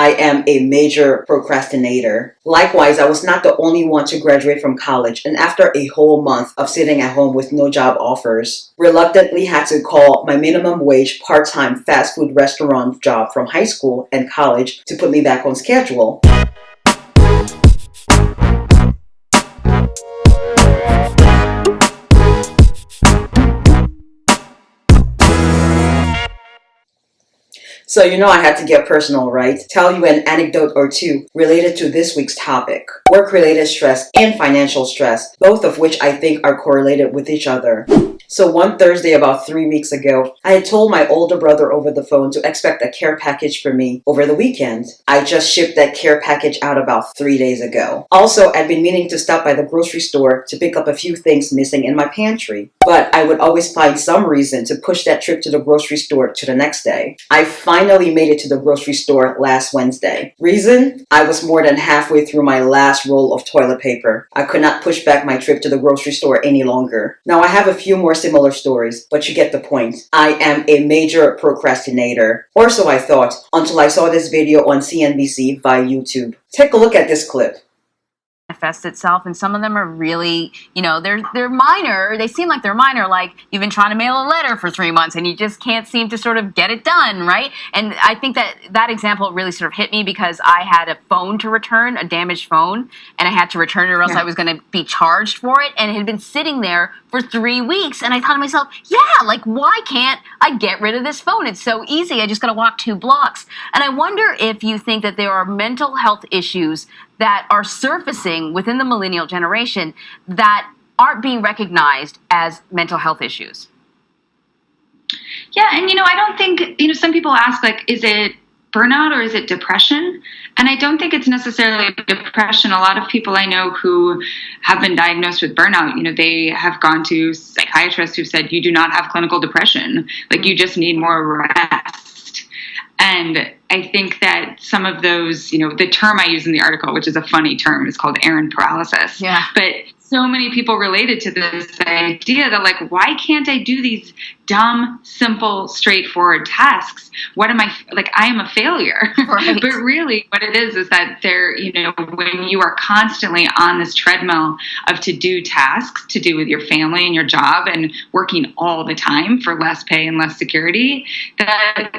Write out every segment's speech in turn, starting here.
I am a major procrastinator. Likewise, I was not the only one to graduate from college, and after a whole month of sitting at home with no job offers, reluctantly had to call my minimum wage part-time fast food restaurant job from high school and college to put me back on schedule. So I had to get personal, right? Tell you an anecdote or two related to this week's topic. Work-related stress and financial stress, both of which I think are correlated with each other. So one Thursday about 3 weeks ago, I had told my older brother over the phone to expect a care package for me over the weekend. I just shipped that care package out about 3 days ago. Also, I'd been meaning to stop by the grocery store to pick up a few things missing in my pantry, but I would always find some reason to push that trip to the grocery store to the next day. I finally made it to the grocery store last Wednesday. Reason? I was more than halfway through my last roll of toilet paper. I could not push back my trip to the grocery store any longer. Now I have a few more similar stories, but you get the point. I am a major procrastinator, or so I thought, until I saw this video on CNBC via YouTube. Take a look at this clip. Manifest itself, and some of them are really, they're minor. They seem like they're minor, like you've been trying to mail a letter for 3 months and you just can't seem to sort of get it done, right? And I think that example really sort of hit me because I had a phone to return, a damaged phone, and I had to return it or else I was going to be charged for it, and it had been sitting there for 3 weeks, and I thought to myself, why can't I get rid of this phone? It's so easy. I just got to walk 2 blocks. And I wonder if you think that there are mental health issues that are surfacing within the millennial generation that aren't being recognized as mental health issues. Yeah, and I don't think, some people ask, is it burnout or is it depression? And I don't think it's necessarily depression. A lot of people I know who have been diagnosed with burnout, they have gone to psychiatrists who've said, you do not have clinical depression. You just need more rest. And I think that some of those, the term I use in the article, which is a funny term, is called AREN paralysis. Yeah. But so many people related to this idea that why can't I do these dumb, simple, straightforward tasks? What am I, I am a failure. Right. But really what it is that they're, when you are constantly on this treadmill of to-do tasks to do with your family and your job and working all the time for less pay and less security, that,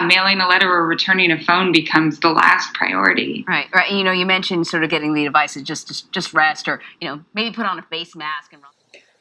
mailing a letter or returning a phone becomes the last priority. Right. You mentioned sort of getting the advice to just rest or, maybe put on a face mask and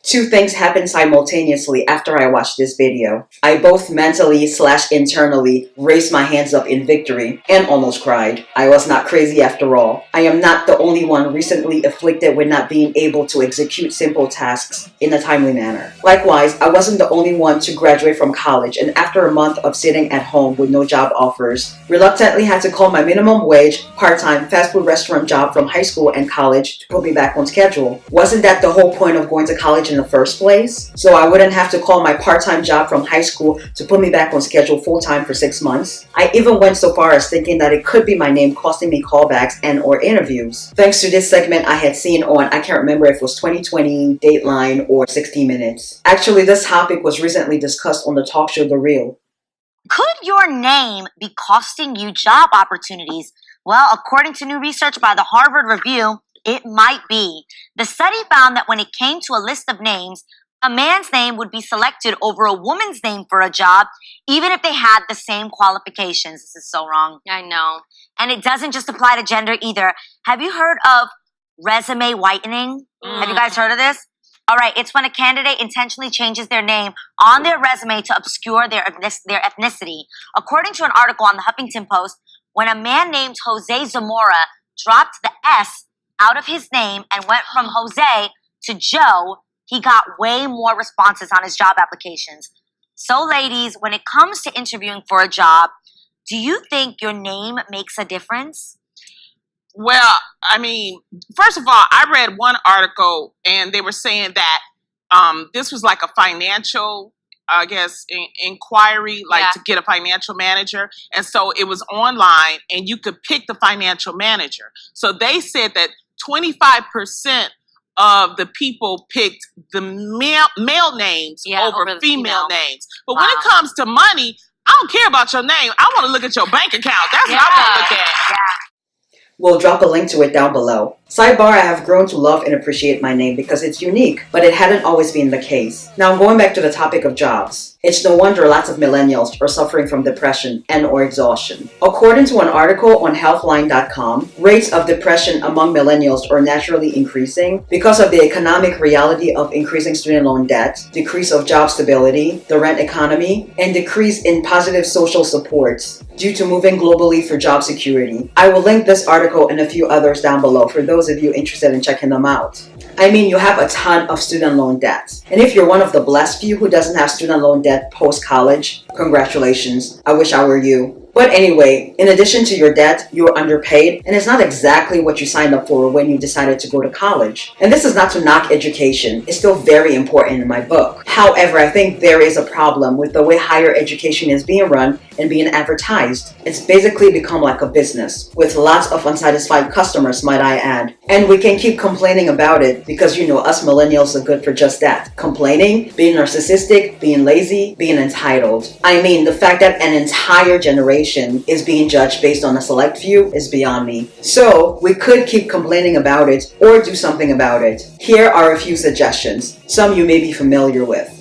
2 things happened simultaneously after I watched this video. I both mentally/internally raised my hands up in victory and almost cried. I was not crazy after all. I am not the only one recently afflicted with not being able to execute simple tasks in a timely manner. Likewise, I wasn't the only one to graduate from college, and after a month of sitting at home with no job offers, reluctantly had to call my minimum wage part-time fast food restaurant job from high school and college to put me back on schedule. Wasn't that the whole point of going to college in the first place? So I wouldn't have to call my part-time job from high school to put me back on schedule full-time for 6 months. I even went so far as thinking that it could be my name costing me callbacks and or interviews. Thanks to this segment I had seen on, I can't remember if it was 2020, Dateline, or 60 Minutes. Actually, this topic was recently discussed on the talk show The Real. Could your name be costing you job opportunities? Well, according to new research by the Harvard Review, it might be. The study found that when it came to a list of names, a man's name would be selected over a woman's name for a job, even if they had the same qualifications. This is so wrong. I know. And it doesn't just apply to gender either. Have you heard of resume whitening? Have you guys heard of this? All right, it's when a candidate intentionally changes their name on their resume to obscure their ethnicity. According to an article on the Huffington Post, when a man named Jose Zamora dropped the S out of his name and went from Jose to Joe, he got way more responses on his job applications. So ladies, when it comes to interviewing for a job, do you think your name makes a difference? Well, first of all, I read one article and they were saying that this was like a financial, inquiry, to get a financial manager. And so it was online and you could pick the financial manager. So they said that 25% of the people picked the male names over female names. But when it comes to money, I don't care about your name. I want to look at your bank account. That's what I want to look at. Yeah. We'll drop a link to it down below. Sidebar, I have grown to love and appreciate my name because it's unique, but it hadn't always been the case. Now going back to the topic of jobs. It's no wonder lots of millennials are suffering from depression and or exhaustion. According to an article on healthline.com, rates of depression among millennials are naturally increasing because of the economic reality of increasing student loan debt, decrease of job stability, the rent economy, and decrease in positive social supports due to moving globally for job security. I will link this article and a few others down below for those of you interested in checking them out. I mean, you have a ton of student loan debt. And if you're one of the blessed few who doesn't have student loan debt post-college, congratulations. I wish I were you. But anyway, in addition to your debt, you're underpaid, and it's not exactly what you signed up for when you decided to go to college. And this is not to knock education. It's still very important in my book. However, I think there is a problem with the way higher education is being run and being advertised. It's basically become like a business, with lots of unsatisfied customers, might I add. And we can keep complaining about it because, you know, us millennials are good for just that. Complaining, being narcissistic, being lazy, being entitled. I mean, the fact that an entire generation is being judged based on a select few is beyond me. So we could keep complaining about it or do something about it. Here are a few suggestions, some you may be familiar with.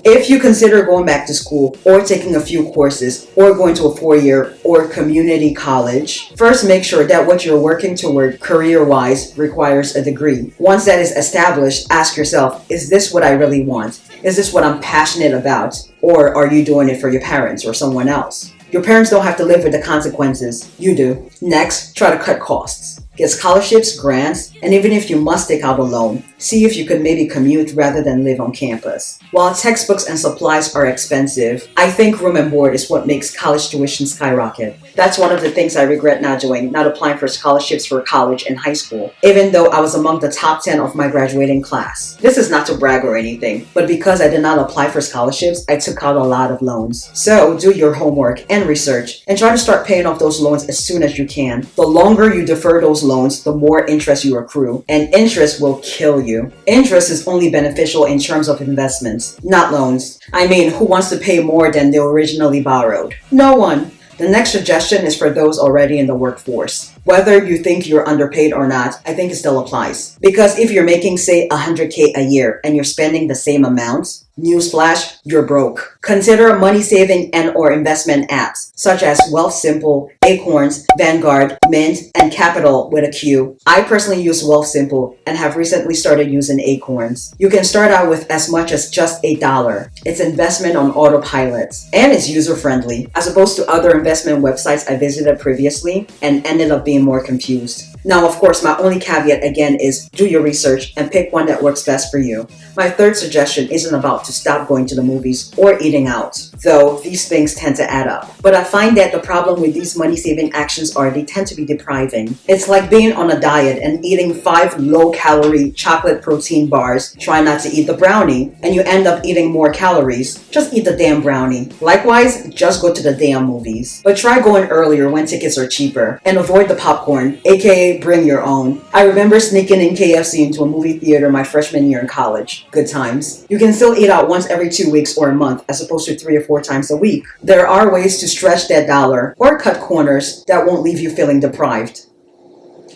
If you consider going back to school or taking a few courses or going to a 4-year or community college, first make sure that what you're working toward career-wise requires a degree. Once that is established, ask yourself, is this what I really want? Is this what I'm passionate about? Or are you doing it for your parents or someone else? Your parents don't have to live with the consequences. You do. Next, try to cut costs. Get scholarships, grants, and even if you must take out a loan, see if you could maybe commute rather than live on campus. While textbooks and supplies are expensive, I think room and board is what makes college tuition skyrocket. That's one of the things I regret not doing, not applying for scholarships for college and high school, even though I was among the top 10 of my graduating class. This is not to brag or anything, but because I did not apply for scholarships, I took out a lot of loans. So do your homework and research, and try to start paying off those loans as soon as you can. The longer you defer those loans, the more interest you accrue, and interest will kill you. Interest is only beneficial in terms of investments, not loans. I mean, who wants to pay more than they originally borrowed? No one. The next suggestion is for those already in the workforce. Whether you think you're underpaid or not, I think it still applies. Because if you're making, say, $100K a year and you're spending the same amount, newsflash, you're broke. Consider money-saving and or investment apps such as Wealthsimple, Acorns, Vanguard, Mint, and Capital with a Q. I personally use Wealthsimple and have recently started using Acorns. You can start out with as much as just $8. It's investment on autopilot, and it's user-friendly, as opposed to other investment websites I visited previously and ended up being more confused. Now, of course, my only caveat again is do your research and pick one that works best for you. My third suggestion isn't about to stop going to the movies or eating out, though these things tend to add up. But I find that the problem with these money-saving actions are they tend to be depriving. It's like being on a diet and eating 5 low-calorie chocolate protein bars, try not to eat the brownie, and you end up eating more calories. Just eat the damn brownie. Likewise, just go to the damn movies. But try going earlier when tickets are cheaper, and avoid the popcorn, aka bring your own. I remember sneaking in KFC into a movie theater my freshman year in college. Good times. You can still eat out once every 2 weeks or a month as opposed to 3 or 4 times a week. There are ways to stretch that dollar or cut corners that won't leave you feeling deprived.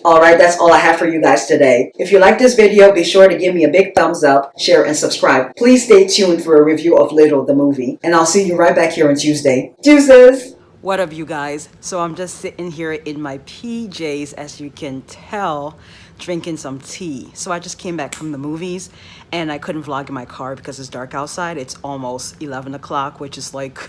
Alright, that's all I have for you guys today. If you like this video, be sure to give me a big thumbs up, share, and subscribe. Please stay tuned for a review of Little, the movie. And I'll see you right back here on Tuesday. Deuces! What up, you guys? So I'm just sitting here in my PJs, as you can tell, drinking some tea. So I just came back from the movies and I couldn't vlog in my car because it's dark outside. It's almost 11 o'clock, which is like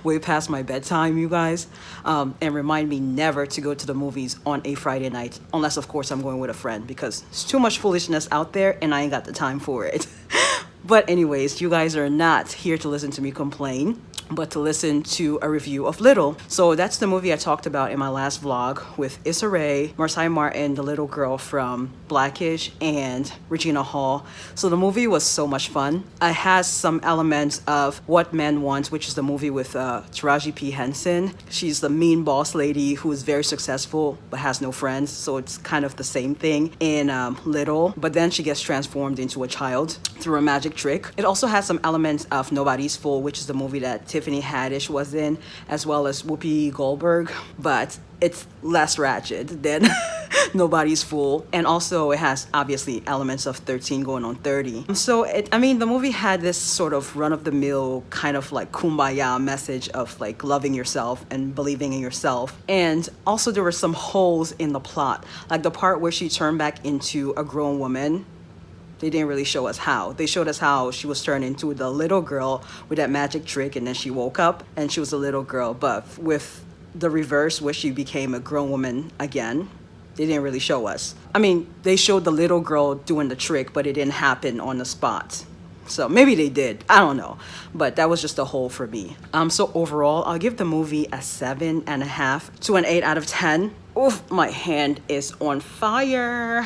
way past my bedtime, you guys. And remind me never to go to the movies on a Friday night, unless of course I'm going with a friend, because there's too much foolishness out there and I ain't got the time for it. But anyways, you guys are not here to listen to me complain, but to listen to a review of Little. So that's the movie I talked about in my last vlog with Issa Rae, Marsai Martin, the little girl from Blackish, and Regina Hall. So the movie was so much fun. It has some elements of What Men Want, which is the movie with Taraji P. Henson. She's the mean boss lady who is very successful but has no friends. So it's kind of the same thing in Little, but then she gets transformed into a child through a magic trick. It also has some elements of Nobody's Fool, which is the movie that Tiffany Haddish was in, as well as Whoopi Goldberg, but it's less ratchet than Nobody's Fool. And also it has obviously elements of 13 going on 30. So the movie had this sort of run-of-the-mill kind of like kumbaya message of like loving yourself and believing in yourself. And also there were some holes in the plot, like the part where she turned back into a grown woman. They didn't really show us how. They showed us how she was turned into the little girl with that magic trick, and then she woke up and she was a little girl. But with the reverse, where she became a grown woman again, they didn't really show us. I mean, they showed the little girl doing the trick, but it didn't happen on the spot. So maybe they did. I don't know. But that was just a hole for me. So overall, I'll give the movie a 7.5 to an 8 out of 10. Oof, my hand is on fire.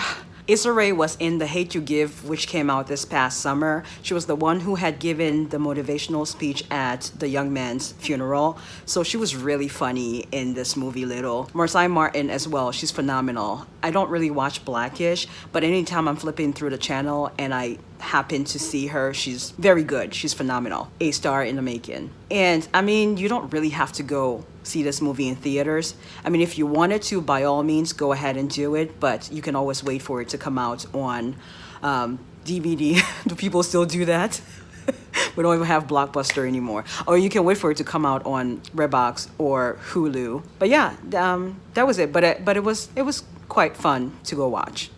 Issa Rae was in The Hate You Give, which came out this past summer. She was the one who had given the motivational speech at the young man's funeral. So she was really funny in this movie, Little. Marsai Martin as well. She's phenomenal. I don't really watch Blackish, but anytime I'm flipping through the channel and I happen to see her, she's very good. She's phenomenal. A star in the making. And I mean, you don't really have to go see this movie in theaters. I mean, if you wanted to, by all means, go ahead and do it, but you can always wait for it to come out on DVD. Do people still do that? We don't even have Blockbuster anymore. Or you can wait for it to come out on Redbox or Hulu. But yeah, that was it. But it was quite fun to go watch.